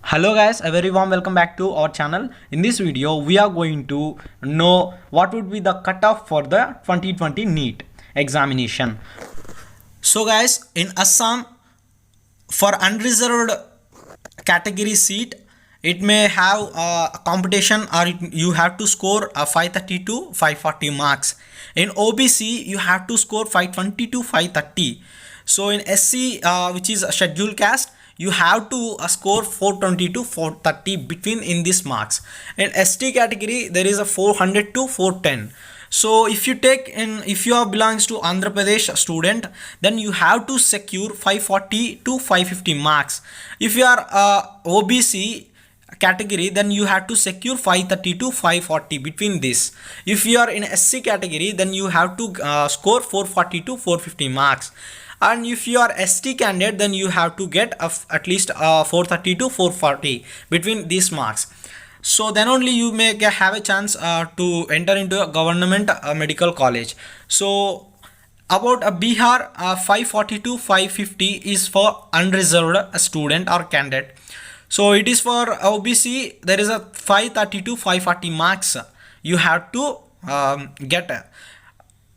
Hello guys, a very warm welcome back to our channel. In this video, we are going to know what would be the cutoff for the 2020 NEET examination. So guys, in Assam, for unreserved category seat, it may have a competition or you have to score 530 to 540 marks. In OBC, you have to score 520 to 530. So in SC, which is a scheduled caste, you have to score 420 to 430 between in these marks. In ST category, there is a 400 to 410. So if you take if you are belongs to Andhra Pradesh student, then you have to secure 540 to 550 marks. If you are OBC category, then you have to secure 530 to 540 between this. If you are in SC category, then you have to score 440 to 450 marks. And if you are ST candidate, then you have to get at least 430 to 440 between these marks. So then only you may have a chance to enter into a government medical college. So about Bihar, 540 to 550 is for unreserved student or candidate. So it is for OBC, there is a 530 to 540 marks you have to get.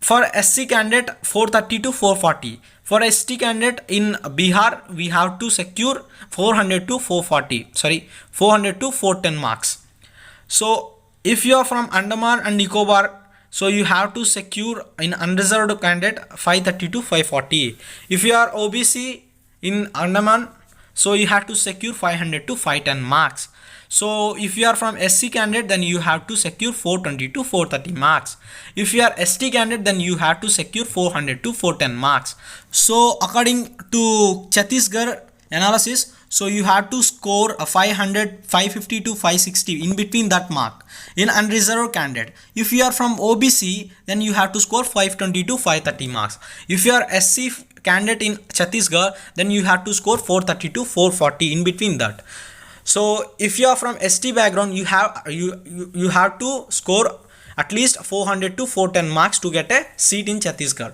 For SC candidate, 430 to 440. For ST candidate in Bihar, we have to secure 400 to 440. 400 to 410 marks. So if you are from Andaman and Nicobar, so you have to secure in unreserved candidate 530 to 540. If you are OBC in Andaman, so you have to secure 500 to 510 marks. So if you are from SC candidate, then you have to secure 420 to 430 marks. If you are ST candidate, then you have to secure 400 to 410 marks. So according to Chhattisgarh analysis, so you have to score a 500, 550 to 560 in between that mark in unreserved candidate. If you are from OBC, then you have to score 520 to 530 marks. If you are SC candidate in Chhattisgarh, then you have to score 430 to 440 in between that. So if you are from ST background, you have to score at least 400 to 410 marks to get a seat in Chhattisgarh.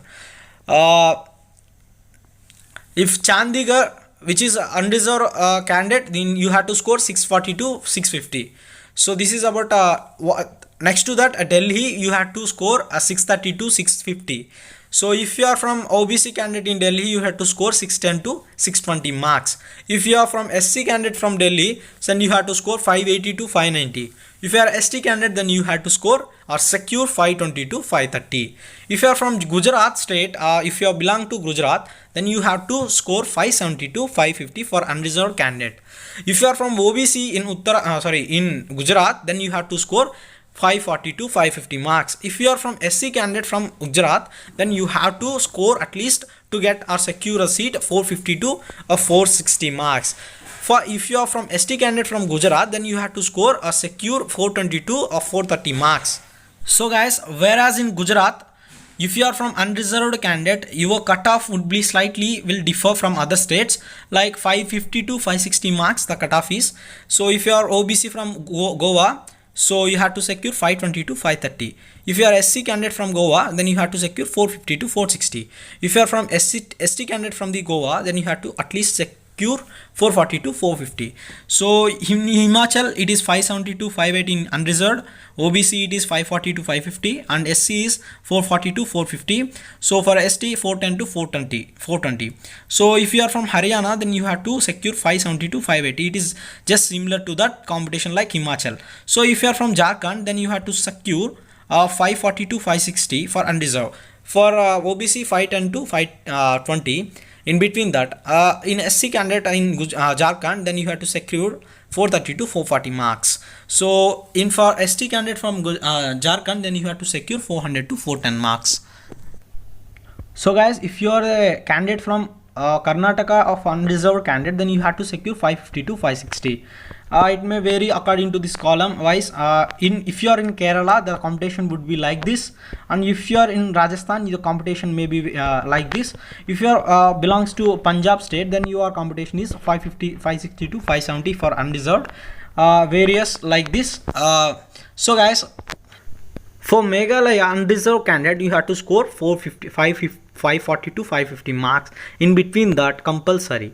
If Chandigarh, which is unreserved candidate, then you have to score 640 to 650. So this is about next to that Delhi, you have to score 630 to 650. So if you are from OBC candidate in Delhi, you have to score 610 to 620 marks. If you are from SC candidate from Delhi, then you have to score 580 to 590. If you are ST candidate, then you have to score or secure 520 to 530. If you are from Gujarat state, if you belong to Gujarat, then you have to score 570 to 550 for unreserved candidate. If you are from OBC in in Gujarat, then you have to score 540 to 550 marks. If you are from SC candidate from Gujarat, then you have to score at least to get or secure a seat 450 to 460 marks. For if you are from ST candidate from Gujarat, then you have to score a secure 422 or 430 marks. So guys, whereas in Gujarat, if you are from unreserved candidate, your cutoff would be slightly will differ from other states, like 550 to 560 marks the cutoff is. So if you are OBC from Goa, so you have to secure 520 to 530. If you are SC candidate from Goa, then you have to secure 450 to 460. If you are from ST candidate from the Goa, then you have to at least secure 440 to 450. So in Himachal, it is 570 to 580 in unreserved. OBC it is 540 to 550 and SC is 440 to 450. So for ST 410 to 420. So if you are from Haryana, then you have to secure 570 to 580. It is just similar to that competition like Himachal. So if you are from Jharkhand, then you have to secure 540 to 560 for unreserved. For OBC 510 to 520. In between that, in SC candidate in Jharkhand, then you have to secure 430 to 440 marks. So in for ST candidate from Jharkhand, then you have to secure 400 to 410 marks. So guys, if you are a candidate from Karnataka of unreserved candidate, then you have to secure 550 to 560. It may vary according to this column wise. If you are in Kerala, the competition would be like this, and if you are in Rajasthan, the competition may be like this. If you are belongs to Punjab state, then your competition is 550, 560 to 570 for unreserved. Various like this. So guys, for Meghalaya unreserved candidate, you have to score 450, 540 to 550 marks. In between that, compulsory.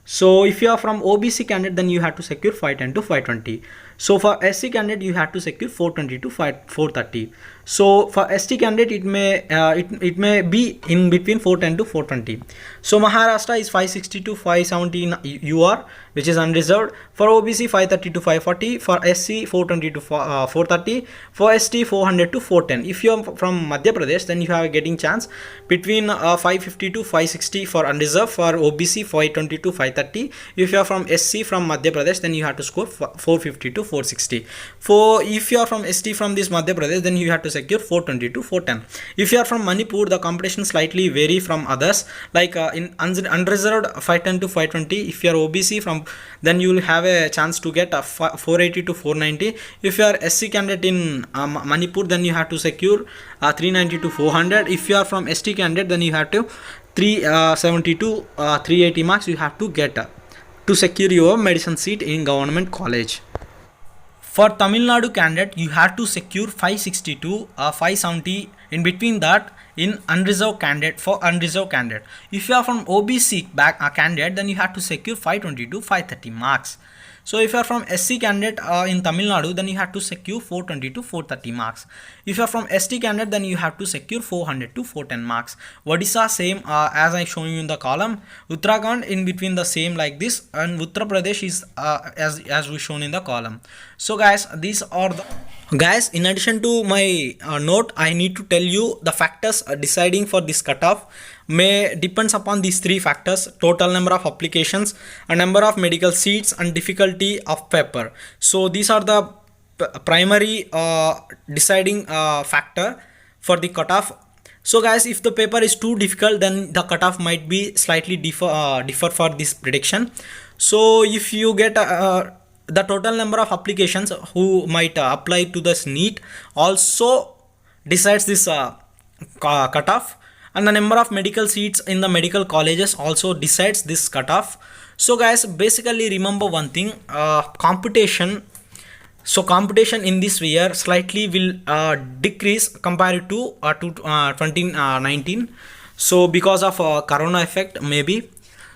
So if you are from OBC candidate, then you have to secure 510 to 520. So for SC candidate, you have to secure 420 to 430. So for ST candidate, it may be in between 410 to 420. So Maharashtra is 560 to 570 UR, which is unreserved. For OBC 530 to 540. For SC 420 to 430. For ST 400 to 410. If you are from Madhya Pradesh, then you have a getting chance between 550 to 560 for unreserved. For OBC 520 to 530. If you are from SC from Madhya Pradesh, then you have to score 450 to 460. For if you are from ST from this Madhya Pradesh, then you have to secure 420 to 410. If you are from Manipur, the competition slightly vary from others, like in unreserved 510 to 520. If you are OBC from, then you will have a chance to get 480 to 490. If you are SC candidate in Manipur, then you have to secure 390 to 400. If you are from ST candidate, then you have to 370 to 380 marks you have to get to secure your medicine seat in government college. For Tamil Nadu candidate, you have to secure 560 to 570. In between that, in unreserved candidate, for unreserved candidate. If you are from OBC candidate, then you have to secure 520 to 530 marks. So if you are from SC candidate in Tamil Nadu, then you have to secure 420 to 430 marks. If you are from ST candidate, then you have to secure 400 to 410 marks. Odisha same as I shown you in the column. Uttarakhand in between the same like this, and Uttar Pradesh is as we shown in the column. So guys, these are the guys. In addition to my note, I need to tell you the factors deciding for this cutoff may depends upon these three factors: total number of applications, a number of medical seats, and difficulty of paper. So these are the primary deciding factor for the cutoff. So guys, if the paper is too difficult, then the cutoff might be slightly differ for this prediction. So if you get the total number of applications who might apply to this NEET also decides this cutoff, and the number of medical seats in the medical colleges also decides this cutoff. So guys, basically remember one thing, competition. So competition in this year slightly will decrease compared to 2019. So because of corona effect maybe.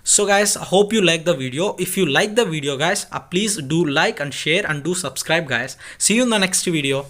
So guys, hope you like the video. If you like the video guys, please do like and share and do subscribe guys. See you in the next video.